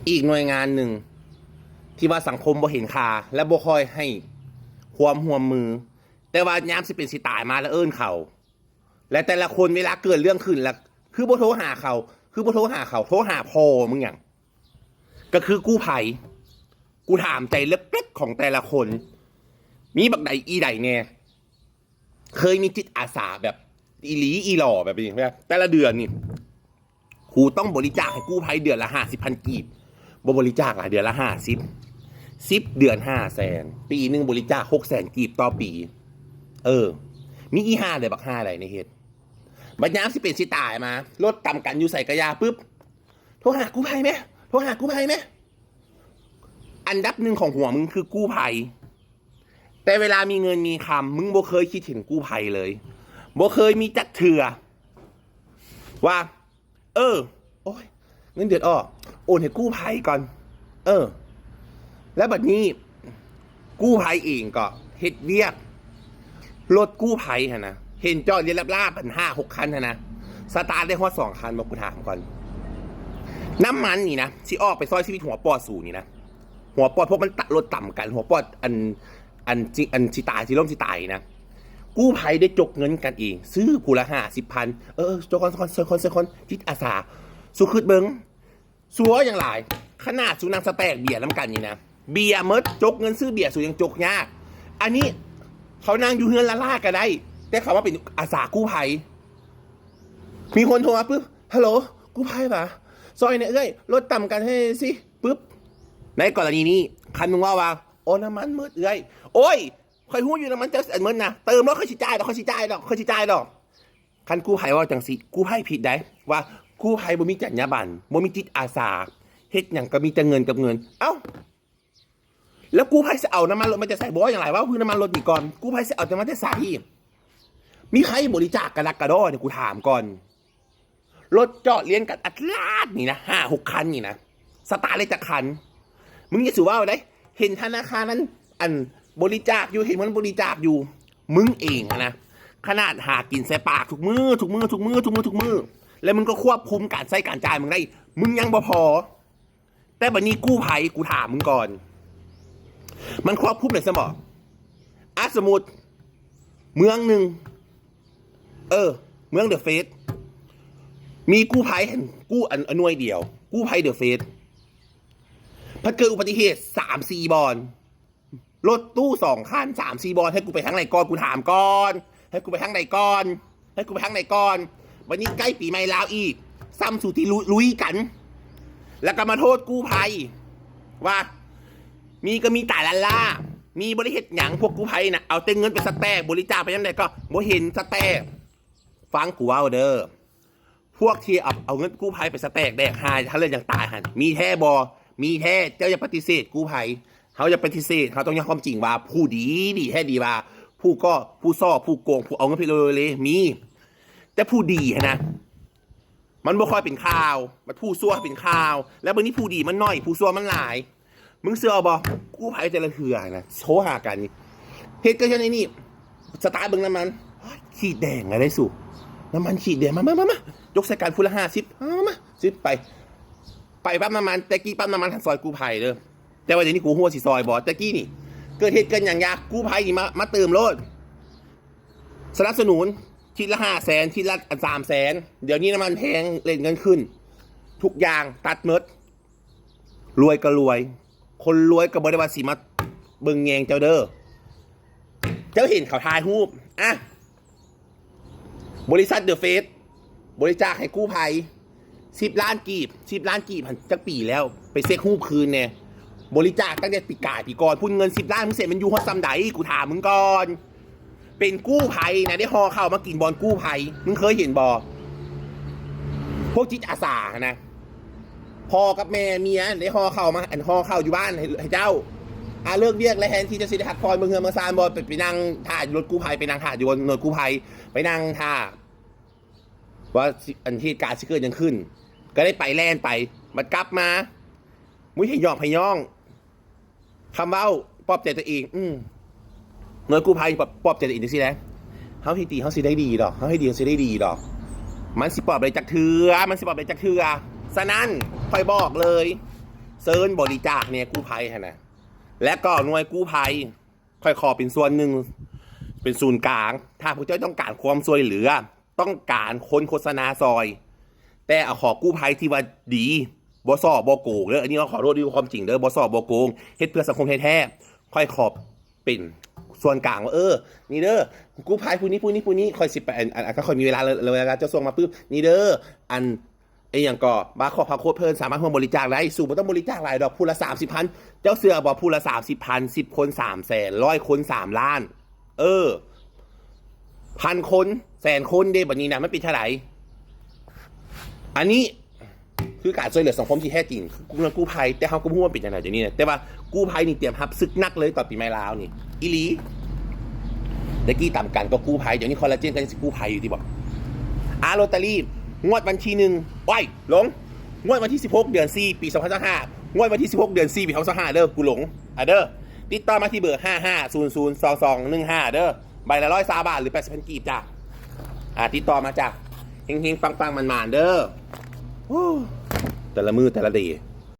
อีกหน่วยงานหนึ่งที่ว่าสังคมบ่เห็นค่าและบ่ค่อยให้ความร่วมมือแต่ว่ายามสิเป็นสิตายมาแล้วเอิ้นเขาและแต่ละคนเวลาเกิดเรื่องขึ้นแล้วคือบ่โทรหาเขาคือบ่โทรหาเขาโทรหาพ่อมึงหยังก็คือกู้ภัยกูถามใจเล็กๆของแต่ละคนมีบักใดอีใดแน่เคยมีจิตอาสาแบบอีหลีอีหล่อแบบนี้ไหมแต่ละเดือนนี่กูต้องบริจาคให้กู้ภัยเดือนละ50,000 กีบบริจาคหลายเดือนละ10เดือน500,000ปีหนึ่งบริจาค600,000 กีบต่อปีมีอีห้าเลยบักห้าอะไรในเหตุบัดยามสิเป็นสิตายมารถต่ำกันอยู่ใส่กระยาปุ๊บโทรหากู้ภัยไหมโทรหากู้ภัยไหมอันดับหนึ่งของหัวมึงคือกู้ภัยแต่เวลามีเงินมีคำมึงบ่เคยคิดถึงกู้ภัยเลยบ่เคยมีจักเถื่อว่าโอ้ยเงินเดือนออกโอนให้กู้ภัยก่อนแล้วบัดนี้กู้ภัยเองก็เฮ็ดเวียกรถกู้ภัยฮะนะเห็นจอดเรียนลาบๆ5-6 คันฮะนะสตาร์ทได้ฮอด2 คันบอกกูถามก่อนน้ำมันนี่นะสิออกไปซอยชีวิตหัวปอดสูนี่นะหัวปอดพวกมันรถต่ำกันหัวปอดอันสิตายสิล้มสิตายนะกู้ภัยได้จกเงินกันเองซื้อผู้ละ50,000จกคนจิตอาสาสุขึ้นเบิ้งสัวอย่างไรขนาดสุนังสแตกเบียร์น้ำกันนี่นะเบียร์มดจกเงินซื้อเบียร์สูยังจกยากอันนี้เขานั่งอยู่เฮือนละล่ากันได้แต่เขาว่าเป็นอาสากู้ภัยมีคนโทรมาปุ๊บฮัลโหลกู้ภัยปะซอยเนี่ยรถต่ำกันให้สิปุ๊บในกรณีนี้คันมึงว่าโอ้น้ำมันมืดโอ้ยคอยหู้อยู่น้ำมันจะเหมือนนะเติมแล้วค่อยจ่ายดอกคันกู้ภัยว่าจังสิกู้ภัยผิดได้ว่ากู้ภัยบ่มีจรรยาบรรณบ่มีจิตอาสาเฮ็ดหยังก็มีแต่เงินกับเงินเอ้าแล้วกู้ภัยจะเอาน้ำมันรถมันจะใส่บ่อย่างไรว่าพื้นน้ำมันรถนี่ก่อนกู้ภัยจะเอาน้ำมันจะใส่มีใครบริจาคกระดักกระดอเนี่ยกูถามก่อนรถจอดเลี้ยงกันอัดลาดนี่นะ5-6 คันนี่นะสตาร์ทเลยจากคันมึงจะสูว่าได้เห็นธนาคารนั้นอันบริจาคอยู่เห็นมันบริจาคอยู่มึงเองนะขนาดหากินใส่ปากทุกมือแล้วมึงก็ควบคุมการใช้การจ่ายมึงได้มึงยังบ่พอแต่บัดนี้กู้ภัยกูถามมึงก่อนมันควบคุมได้สมอสมมุติเมืองหนึ่งเมืองเดอะเฟสมีกู้ภัยเห็นกู้อันหน่วยเดียวกู้ภัยเดอะเฟสพัดเกิดอุบัติเหตุ3-4 บอนรถตู้2 คัน3-4 บอนให้กูไปทางไหนก่อนกูถามก่อนให้กูไปทางไหนก่อนวันนี้ใกล้ปีใหม่ลาวอีกซ้ำสู่ที่ลุยกันแล้วก็มาโทษกู้ภัยว่ามีก็มีตายละล่ามีบริเหตุหยังพวกกู้ภัยนะเอาเต็งเงินไปสแตกบริจาคไปยังไงก็บ่เห็นสแตกฟังกูว่าเด้อพวกที่เอาเงินกู้ภัยไปสแตกแดกหายถ้าเรื่องอย่างตายหันมีแท้บอมีแท้เจ้าอย่าปฏิเสธกู้ภัยเขาจะปฏิเสธเขาต้องยอมความจริงว่าผู้ดีแท้ดีว่าผู้ซ่อผู้โกงผู้เอาเงินไปเลยมีแต่ผู้ดีนะมันบ่ค่อยเป็นข่าวมันผู้ซัวเป็นข่าวแล้วบางนี้ผู้ดีมันน้อยผู้ซัวมันหลายมึงเสือบอกกู้ภัยจะระเหือนะโชว์หากันเหตุเกิดจากนี่สตาร์ทเบิ้งน้ำมันขีดแดงอะไรสุน้ำมันขีดแดงมายกใส่การพูละ50มา10ไปปั๊มน้ำมันแต่กี้ปั๊มน้ำมันทันซอยกู้ภัยเด้อแต่วันนี้กูหัวสีซอยบอสแต่กี้นี่เกิดเหตุเกิดอย่างยากกู้ภัยนี่มาเติมรถสนับสนุนทีละ500,000ทีละ300,000เดี๋ยวนี้น้ำมันแพงเล่นเงินขึ้นทุกอย่างตัดเมดรวยก็รวยคนรวยกับบริวารสีมาเบิ่งแยงเจ้าเด้อเจ้าเห็นเขาทายรูปบริษัทเดอะเฟสบริจาคให้กู้ภัย10 ล้านกีบหันจักปีแล้วไปเซ็กรูปคืนเนี่ยบริจาคตั้งแต่ปีก่อนพูดเงิน10 ล้านมึงเสร็จมันอยู่ฮอดซ้ำใดกูถามมึงก่อนเป็นกู้ภัยนะได้ห่อเข้ามากินบอลกู้ภัยมึงเคยเห็นบอพวกจิตอาสานะพ่อกับแม่เมียได้ห่อเข้ามาห่อเข้าอยู่บ้านให้เจ้าเลิกเรียกและแทนที่จะสิได้หักคอยเมืองเฮือเมืองซานบอลไปนั่งท่ารถกู้ภัยไปนั่งท่าอยู่บนหน่วยกู้ภัยไปนั่งท่าว่าอันที่การสิเกิดยังขึ้นก็ได้ไปแล่นไปมันกลับมามุ้ยให้ย่องคำเว้าปลอบใจตัวเองหน่วยกู้ภัยปลอบใจตัวเองสิแล้วเขาให้ดีเขาสิได้ดีดอกเขาให้ดีเขาสิได้ดีดอกมันสิปลอบอะไรจากเถื่อฉะนั้นคอยบอกเลย เซิร์นบริจาคเนี่ยกู้ภัยฮะนะและก็หน่วยกู้ภัยค่อยขอเป็นส่วนหนึ่งเป็นศูนย์กลางถ้าพวกเจ้าต้องการความช่วยเหลือต้องการคนโฆษณาซอยแต่เอาขอกู้ภัยที่ว่าดีบสบโกงเด้ออันนี้เราขอโทษด้วยความจริงเด้อบสบโกงเฮ็ดเพื่อสังคมแท้ๆค่อยขอบเป็นส่วนกลางว่านี่เด้อกู้ภัยผู้นี้ค่อยสิไปก็ค่อยมีเวลาเลยเวลาจะส่งมาปุ๊บนี่เด้ออันไอ้อย่างก็บาขอพาโคตรเพลินสามารถร่วมบริจาคได้สู่ไม่ต้องบริจาคหลายดอกผู้ละ30,000เจ้าเสือบอกผู้ละ30,000 10 คน300,000 100 คน3 ล้าน1,000 คน100,000 คนเด้แบบนี้นะไม่เป็นเท่าไหร่อันนี้คือการช่วยเหลือสังคมที่แท้จริงกู้ภัยแต่เขาก็พูดว่าเป็นยังไงเดี๋ยวนี้แต่ว่ากู้ภัยนี่เตรียมทับซึกนักเลยต่อปีใหม่ลาวนี่อีหลีตะกี้ต่ำกันก็กู้ภัยเดี๋ยวนี้คอลลาเจนก็จะกู้ภัยอยู่ที่บอกโรตารี่งวดวันที่1ว้ายหลงงวดวันที่16 เดือน 4 ปี 2025งวดวันที่16 เดือน 4 ปี 2025เด้อกูหลงเด้อติดต่อมาที่เบอร์55002215เด้อใบละ100 บาทหรือ80,000 กีบจ้ะติดต่อมาจ้ะเฮงๆปังๆมันๆเด้อแต่ละมือแต่ละเดย์